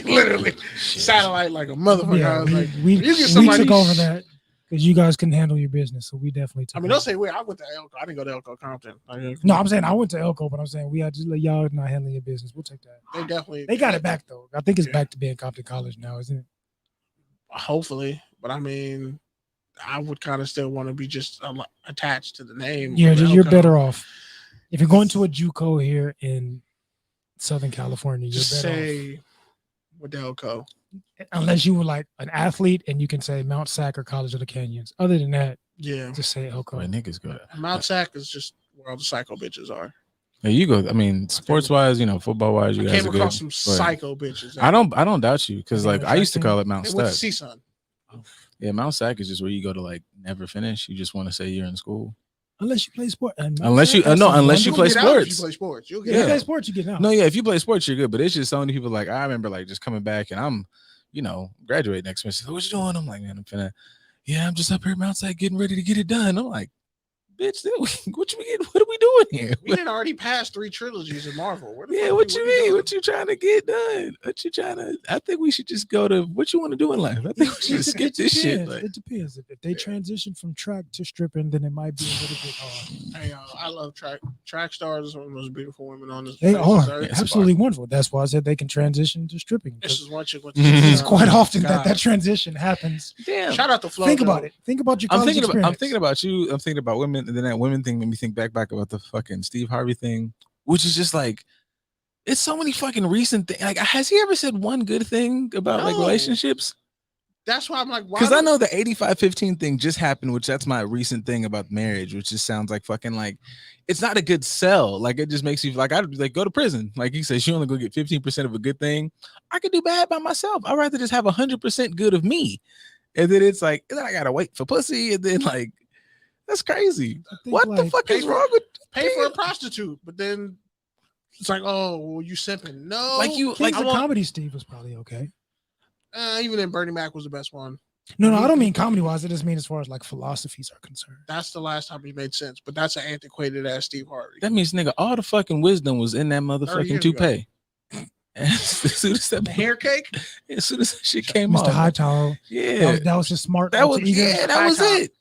Literally satellite like a motherfucker. Yeah, I was like, we took over that because you guys couldn't handle your business, so we definitely took. I mean, don't say I went to Elko. I didn't go to Elko Compton. No, I'm saying I went to Elko, but I'm saying we had to let y'all not handling your business. We'll take that. They got it back though. I think it's back to being Compton College now, isn't it? Hopefully, but I mean, I would kind of still want to be just attached to the name. Yeah, you're better off if you're going to a JUCO here in Southern California. You're just better say with Elko, unless you were like an athlete and you can say Mount Sac or College of the Canyons. Other than that, yeah, just say Elko. My niggas go. Mount Sac is just where all the psycho bitches are. Yeah, you go. I mean, sports wise, football wise, you guys came are across good, some psycho bitches. I don't doubt you because like I used to call it Mount Sac. CSUN. Yeah, Mount Sac is just where you go to like never finish. You just want to say you're in school. Unless you play sports. Unless you play sports. You play sports. You play sports, you get out. No, yeah, if you play sports, you're good. But it's just so many people like I remember like just coming back and I'm, graduate next semester. What you doing? I'm like, man, I'm just up here outside getting ready to get it done. I'm like, bitch, what are we doing here? We didn't already pass 3 trilogies in Marvel. What you mean? What you trying to get done? I think we should just go to what you want to do in life. I think we should skip this shit. It depends. If they transition from track to stripping, then it might be a little bit hard. Hey, I love track stars. Are one of the most beautiful women on this. They are absolutely wonderful. That's why I said they can transition to stripping. This is what it's quite often that transition happens. Damn. Shout out to Flo. Think about it. Think about your college experience. I'm thinking about you. I'm thinking about women, and then that women thing made me think back about the fucking Steve Harvey thing, which is just like, it's so many fucking recent things. Like, has he ever said one good thing about like relationships? That's why I'm like, because I know the 85-15 thing just happened, which that's my recent thing about marriage, which just sounds like fucking like, it's not a good sell. Like, it just makes you like, I'd be like, go to prison. Like he says, you only go get 15% of a good thing. I could do bad by myself. I'd rather just have 100% good of me. And then it's like, then I gotta wait for pussy. And then like, that's crazy. What the fuck is wrong with pay for a prostitute? But then it's like, oh, well, you simping. No, like the comedy Steve was probably okay. Even then, Bernie Mac was the best one. No, I don't mean comedy wise. I just mean as far as like philosophies are concerned. That's the last time he made sense. But that's an antiquated ass Steve Harvey. That means, nigga, all the fucking wisdom was in that motherfucking toupee. As soon as that hair cake, as soon as that shit came Mr. off, Hightower, that was just smart. That was it.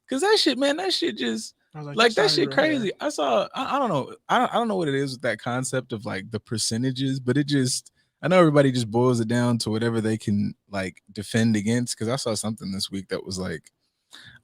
Cause that shit, man, that shit just like that shit crazy. I don't know. I don't know what it is with that concept of like the percentages, but I know everybody just boils it down to whatever they can like defend against. Cause I saw something this week that was like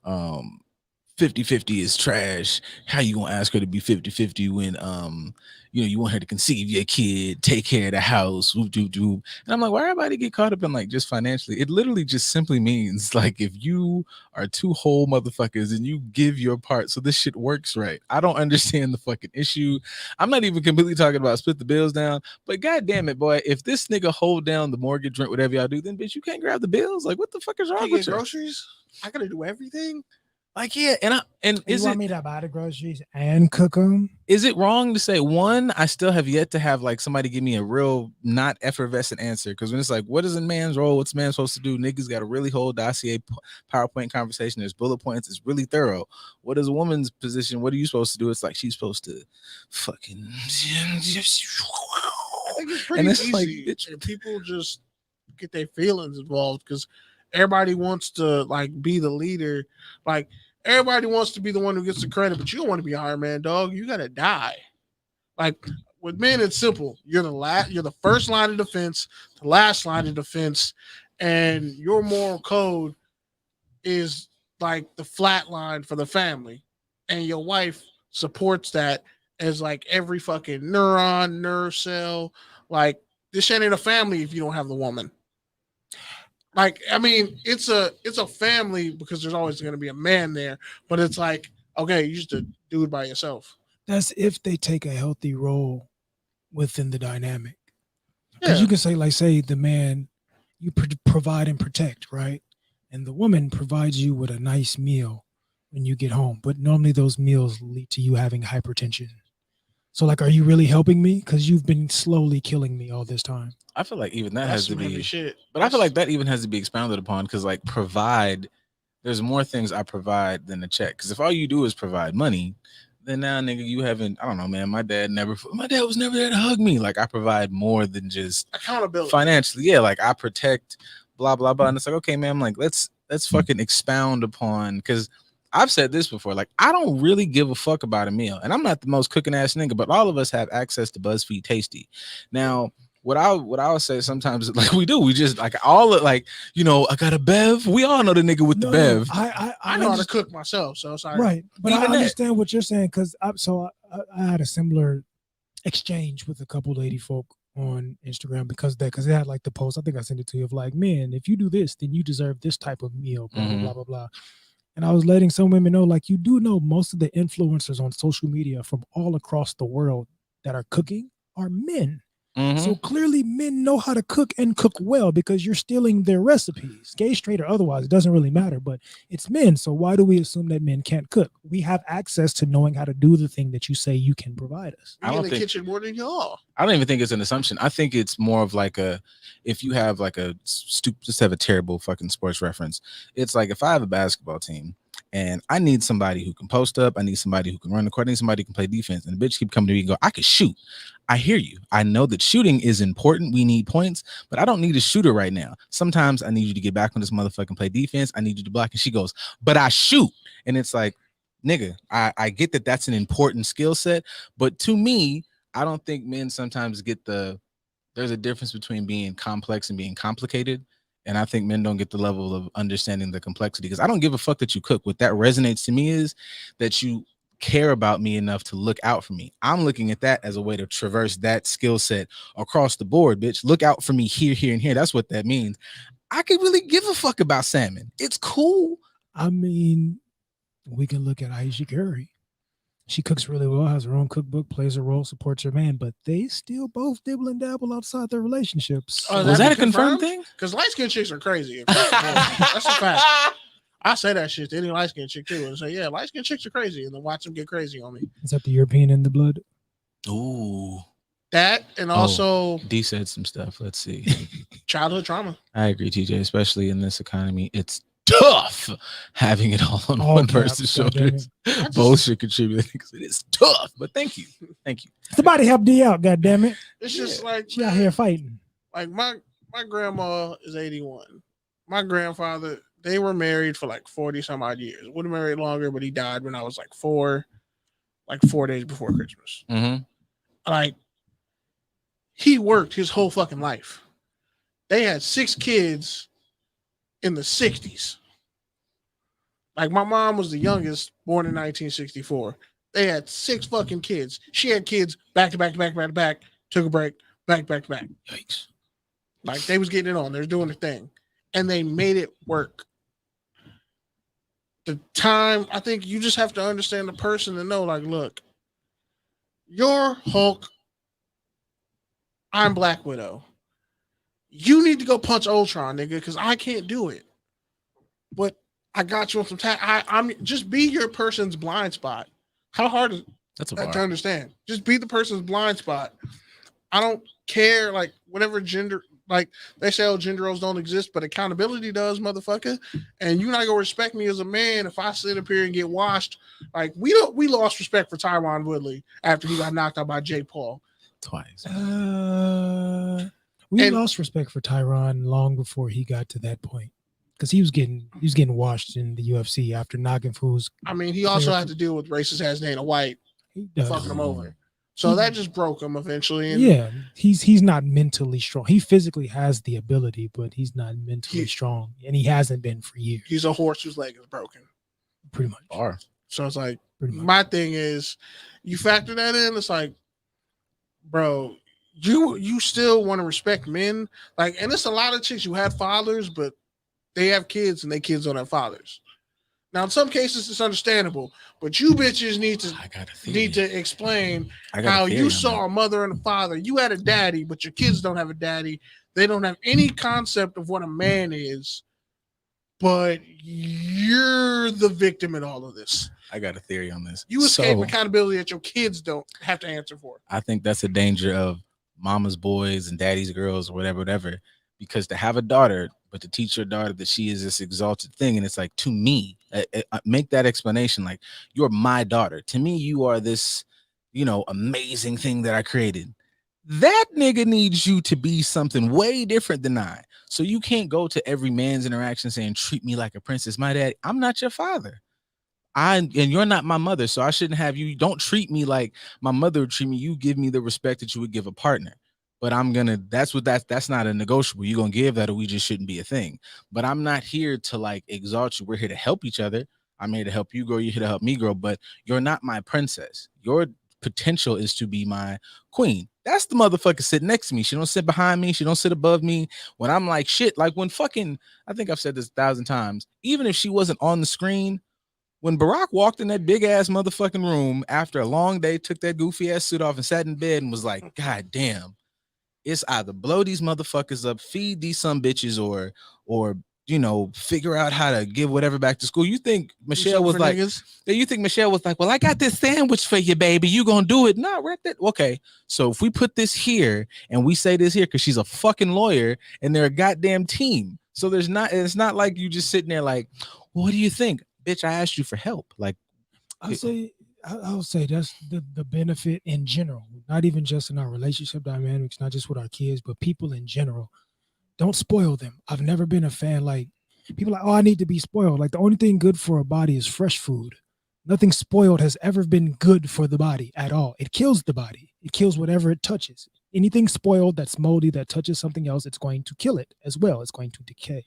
50-50 is trash. How you gonna ask her to be 50-50 when you want her to conceive your kid, take care of the house, whoop doo doo. And I'm like, why everybody get caught up in like just financially? It literally just simply means like if you are 2 whole motherfuckers and you give your part so this shit works right. I don't understand the fucking issue. I'm not even completely talking about split the bills down, but god damn it, boy, if this nigga hold down the mortgage, rent, whatever y'all do, then bitch, you can't grab the bills. Like, what the fuck is wrong with you? Groceries? I gotta do everything. Like, yeah, and you want me to buy the groceries and cook them? Is it wrong to say, one, I still have yet to have like somebody give me a real not effervescent answer? Because when it's like, what is a man's role? What's a man supposed to do? Niggas got a really whole dossier PowerPoint conversation. There's bullet points. It's really thorough. What is a woman's position? What are you supposed to do? It's like she's supposed to fucking. I think it's pretty easy. Like, people just get their feelings involved because everybody wants to like be the leader. Like, everybody wants to be the one who gets the credit, but you don't want to be Iron Man, dog. You gotta die. Like with men, it's simple. You're the first line of defense, the last line of defense, and your moral code is like the flat line for the family. And your wife supports that as like every fucking neuron, nerve cell. Like, this shit ain't a family if you don't have the woman. Like, I mean, it's a family because there's always going to be a man there, but it's like, okay, you just do it by yourself. That's if they take a healthy role within the dynamic. Because you can say, like, say the man, you provide and protect, right? And the woman provides you with a nice meal when you get home. But normally those meals lead to you having hypertension. So, like, are you really helping me? Because you've been slowly killing me all this time. I feel like even that has to be shit. But I feel like that even has to be expounded upon because, like, there's more things I provide than a check. Because if all you do is provide money, then now, nigga, you haven't, I don't know, man. My dad was never there to hug me. Like, I provide more than just accountability financially. Yeah, like, I protect, blah, blah, blah. And it's like, okay, man, I'm like, let's fucking expound upon, because I've said this before, like, I don't really give a fuck about a meal. And I'm not the most cooking ass nigga, but all of us have access to BuzzFeed Tasty. Now, what I would say sometimes, like, we just like all of, like, I got a Bev. We all know the nigga with the Bev. I know how to cook myself, so it's like, right. But I understand what you're saying because I had a similar exchange with a couple lady folk on Instagram because they had like the post. I think I sent it to you of like, man, if you do this, then you deserve this type of meal. Blah blah blah blah. And I was letting some women know, like, you do know most of the influencers on social media from all across the world that are cooking are men. Mhm. So clearly men know how to cook and cook well because you're stealing their recipes. Gay, straight, or otherwise, it doesn't really matter, but it's men. So why do we assume that men can't cook? We have access to knowing how to do the thing that you say you can provide us. Be in the kitchen more than y'all. I don't even think it's an assumption. I think it's more of like if you have like just have a terrible fucking sports reference. It's like if I have a basketball team and I need somebody who can post up, I need somebody who can run the court, I need somebody who can play defense, and the bitch keep coming to me and go, I can shoot. I hear you. I know that shooting is important. We need points, but I don't need a shooter right now. Sometimes I need you to get back on this motherfucking play defense. I need you to block. And she goes, but I shoot. And it's like, nigga, I get that that's an important skill set, but to me, I don't think men sometimes get there's a difference between being complex and being complicated. And I think men don't get the level of understanding the complexity, because I don't give a fuck that you cook. What that resonates to me is that you care about me enough to look out for me. I'm looking at that as a way to traverse that skill set across the board, bitch. Look out for me here, here, and here. That's what that means. I could really give a fuck about salmon. It's cool. I mean, we can look at Aisha Curry. She cooks really well, has her own cookbook, plays a role, supports her man, but they still both dibble and dabble outside their relationships. Oh, Was that a confirmed thing? Because light skinned chicks are crazy. That's a fact. I say that shit to any light skinned chick too, and say, yeah, light skinned chicks are crazy, and then watch them get crazy on me. Is that the European in the blood? Ooh. That and also D said some stuff. Let's see. childhood trauma. I agree, TJ, especially in this economy. It's tough having it all on one person's shoulders. Both should contribute. It is tough, but thank you. Thank you. Somebody help D out, goddammit. It's just like she out here fighting. Like my grandma is 81. My grandfather, they were married for like 40 some odd years. Would have married longer, but he died when I was like 4 days before Christmas. Mm-hmm. Like, he worked his whole fucking life. They had 6 kids in the 60s. Like, my mom was the youngest, born in 1964. They had 6 fucking kids. She had kids back to back to back to back to back. Took a break, back to back. Yikes. Like, they was getting it on. They're doing the thing. And they made it work. The time, I think you just have to understand the person and know, like, look, you're Hulk. I'm Black Widow. You need to go punch Ultron, nigga, because I can't do it. But I got you on some time. I'm just be your person's blind spot. How hard is that to understand? Just be the person's blind spot. I don't care, like, whatever gender, like, they say, oh, gender roles don't exist, but accountability does, motherfucker. And you're not gonna respect me as a man if I sit up here and get washed. Like, we lost respect for Tyron Woodley after he got knocked out by Jake Paul. Twice. We lost respect for Tyron long before he got to that point, because he was getting washed in the UFC after knocking fools. I mean, he also had to deal with racist ass Dana White fucking him over. So that just broke him eventually. And yeah, he's not mentally strong. He physically has the ability, but he's not mentally strong, and he hasn't been for years. He's a horse whose leg is broken. Pretty much. So it's like, my thing is, you factor that in, it's like, bro, you still want to respect men. Like, and it's a lot of chicks who had fathers, but they have kids and their kids don't have fathers. Now, in some cases, it's understandable, but you bitches need to explain how you saw a mother and a father. You had a daddy, but your kids don't have a daddy. They don't have any concept of what a man is, but you're the victim in all of this. I got a theory on this. You escape accountability that your kids don't have to answer for. I think that's a danger of mama's boys and daddy's girls or whatever, because to have a daughter, but to teach your daughter that she is this exalted thing, and it's like, to me, make that explanation, like, you're my daughter. To me, you are this, amazing thing that I created. That nigga needs you to be something way different than I. So you can't go to every man's interaction saying, treat me like a princess. My dad, I'm not your father. And you're not my mother, so I shouldn't have you. Don't treat me like my mother would treat me. You give me the respect that you would give a partner. But that's not a negotiable. You're gonna give that, or we just shouldn't be a thing. But I'm not here to like exalt you. We're here to help each other. I'm here to help you grow. You're here to help me grow. But you're not my princess. Your potential is to be my queen. That's the motherfucker sitting next to me. She don't sit behind me. She don't sit above me. When I'm like shit, like when fucking, I think I've said this 1,000 times, even if she wasn't on the screen, when Barack walked in that big ass motherfucking room after a long day, took that goofy ass suit off and sat in bed and was like, God damn, It's either blow these motherfuckers up, feed these some bitches, or figure out how to give whatever back to school. You think Michelle was like, well, I got this sandwich for you, baby. You gonna do it? No, wreck that. Okay. So if we put this here and we say this here because she's a fucking lawyer and they're a goddamn team. So it's not like you just sitting there like, well, what do you think? Bitch, I asked you for help. Like, I'll say that's the benefit in general, not even just in our relationship dynamics, not just with our kids, but people in general. Don't spoil them. I've never been a fan like people like, oh, I need to be spoiled. Like the only thing good for a body is fresh food. Nothing spoiled has ever been good for the body at all. It kills the body. It kills whatever it touches. Anything spoiled that's moldy that touches something else, it's going to kill it as well. It's going to decay.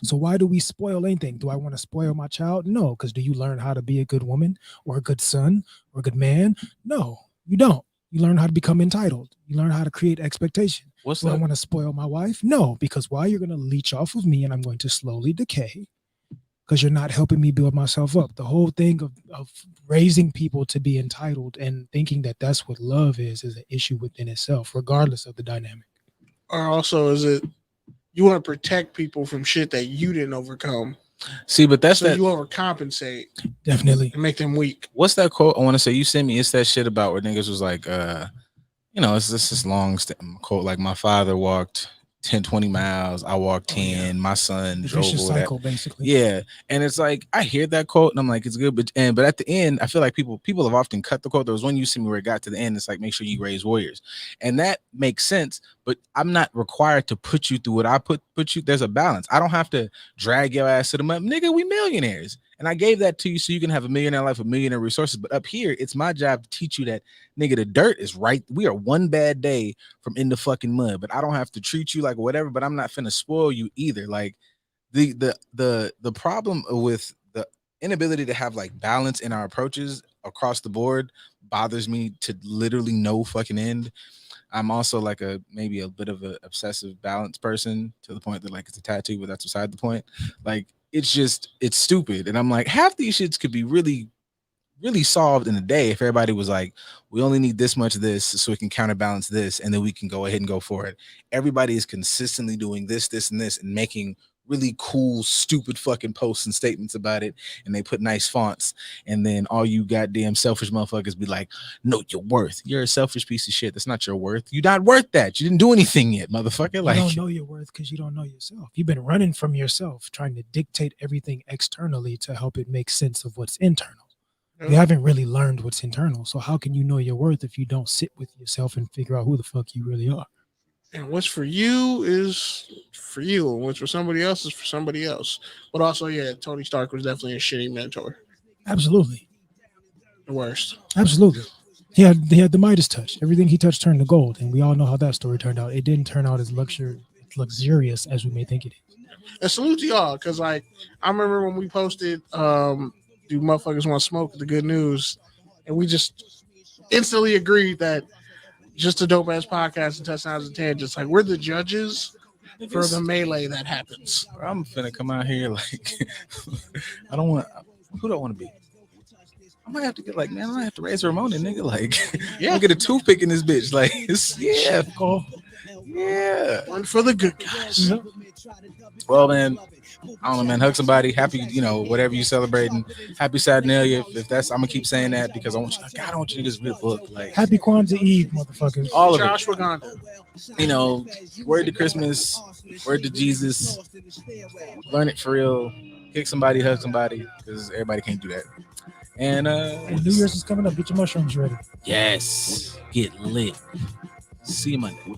So why do we spoil anything? Do I want to spoil my child? No, because do you learn how to be a good woman or a good son or a good man? No, you don't. You learn how to become entitled. You learn how to create expectation. Do I want to spoil my wife? No, because why? You're going to leech off of me and I'm going to slowly decay because you're not helping me build myself up. The whole thing of raising people to be entitled and thinking that that's what love is an issue within itself, regardless of the dynamic. Or also, is it you want to protect people from shit that you didn't overcome? See, but that's so that you overcompensate. Definitely. And make them weak. What's that quote I want to say? You sent me. It's that shit about where niggas was like, it's this long quote. Like my father walked 10, 20 miles. I walked 10. Yeah. My son drove over cycle, that. Basically. Yeah. And it's like, I hear that quote and I'm like, it's good. But at the end, I feel like people have often cut the quote. There was one you sent me where it got to the end. It's like, make sure you raise warriors. And that makes sense. But I'm not required to put you through what I put you. There's a balance. I don't have to drag your ass to the mud. Nigga, we millionaires. And I gave that to you so you can have a millionaire life, a millionaire resources. But up here, it's my job to teach you that, nigga, the dirt is right. We are one bad day from in the fucking mud. But I don't have to treat you like whatever. But I'm not finna spoil you either. Like the problem with the inability to have like balance in our approaches across the board bothers me to literally no fucking end. I'm also like maybe a bit of an obsessive balance person to the point that like it's a tattoo, but that's beside the point. Like it's stupid. And I'm like, half these shits could be really, really solved in a day if everybody was like, we only need this much of this so we can counterbalance this and then we can go ahead and go for it. Everybody is consistently doing this, and this and making really cool, stupid fucking posts and statements about it. And they put nice fonts. And then all you goddamn selfish motherfuckers be like, know your worth. You're a selfish piece of shit. That's not your worth. You're not worth that. You didn't do anything yet, motherfucker. Like, you don't know your worth because you don't know yourself. You've been running from yourself, trying to dictate everything externally to help it make sense of what's internal. You haven't really learned what's internal. So how can you know your worth if you don't sit with yourself and figure out who the fuck you really are? And what's for you is for you, and what's for somebody else is for somebody else. But also, yeah, Tony Stark was definitely a shitty mentor. Absolutely. The worst. Absolutely. He had the Midas touch. Everything he touched turned to gold, and we all know how that story turned out. It didn't turn out as luxurious as we may think it is. And salute to y'all, because like I remember when we posted do motherfuckers want to smoke the good news, and we just instantly agreed that just a dope ass podcast and touchdowns and tangents. Like we're the judges for the melee that happens. I'm finna come out here like I don't want. Who do I want to be? I might have to get like, man, I might have to raise Ramona, nigga. Like, yeah, I'll get a toothpick in this bitch. Like, yeah, cool. Yeah, one for the good guys. Well, man, I don't know, man. Hug somebody. Happy, whatever you celebrating. Happy Saturnalia. If that's, I'm gonna keep saying that because I want you to just read a book. Like, happy Kwanzaa Eve, motherfuckers. All of Josh it. Waganda. Word to Christmas. Word to Jesus. Learn it for real. Kick somebody, hug somebody, because everybody can't do that. And New Year's is coming up. Get your mushrooms ready. Yes. Get lit. See you Monday.